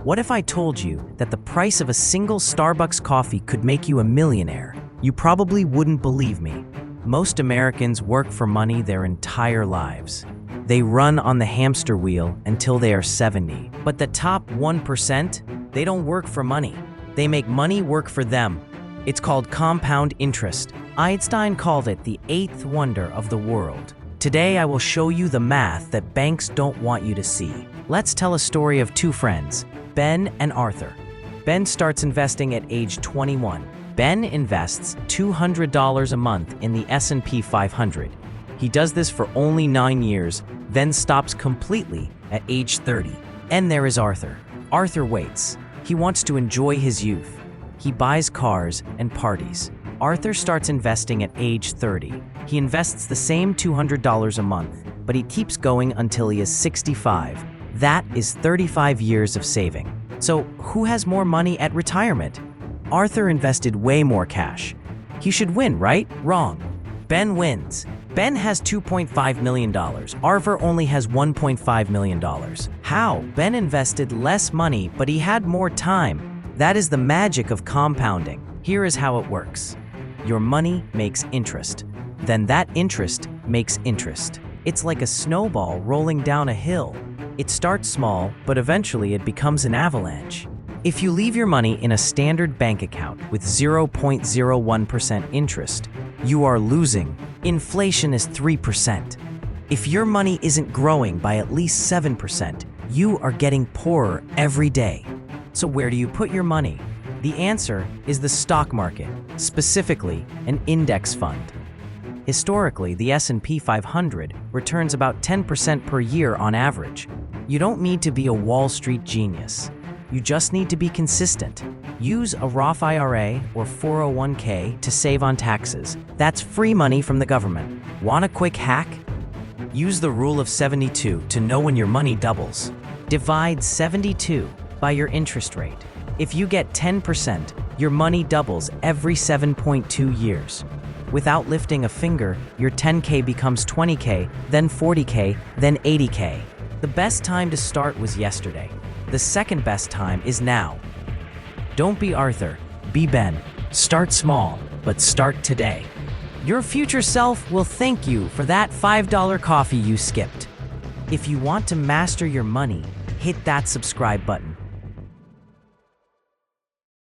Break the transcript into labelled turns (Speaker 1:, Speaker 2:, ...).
Speaker 1: What if I told you that the price of a single Starbucks coffee could make you a millionaire? You probably wouldn't believe me. Most Americans work for money their entire lives. They run on the hamster wheel until they are 70. But the top 1%, they don't work for money. They make money work for them. It's called compound interest. Einstein called it the eighth wonder of the world. Today I will show you the math that banks don't want you to see. Let's tell a story of two friends, Ben and Arthur. Ben starts investing at age 21. Ben invests $200 a month in the S&P 500. He does this for only 9 years, then stops completely at age 30. And there is Arthur. Arthur waits. He wants to enjoy his youth. He buys cars and parties. Arthur starts investing at age 30. He invests the same $200 a month, but he keeps going until he is 65. That is 35 years of saving. So who has more money at retirement? Arthur invested way more cash. He should win, right? Wrong. Ben wins. Ben has $2.5 million. Arthur only has $1.5 million. How? Ben invested less money, but he had more time. That is the magic of compounding. Here is how it works. Your money makes interest. Then that interest makes interest. It's like a snowball rolling down a hill. It starts small, but eventually it becomes an avalanche. If you leave your money in a standard bank account with 0.01% interest, you are losing. Inflation is 3%. If your money isn't growing by at least 7%, you are getting poorer every day. So where do you put your money? The answer is the stock market, specifically an index fund. Historically, the S&P 500 returns about 10% per year on average. You don't need to be a Wall Street genius. You just need to be consistent. Use a Roth IRA or 401k to save on taxes. That's free money from the government. Want a quick hack? Use the rule of 72 to know when your money doubles. Divide 72 by your interest rate. If you get 10%, your money doubles every 7.2 years. Without lifting a finger, your 10K becomes 20K, then 40K, then 80K. The best time to start was yesterday. The second best time is now. Don't be Arthur, be Ben. Start small, but start today. Your future self will thank you for that $5 coffee you skipped. If you want to master your money, hit that subscribe button.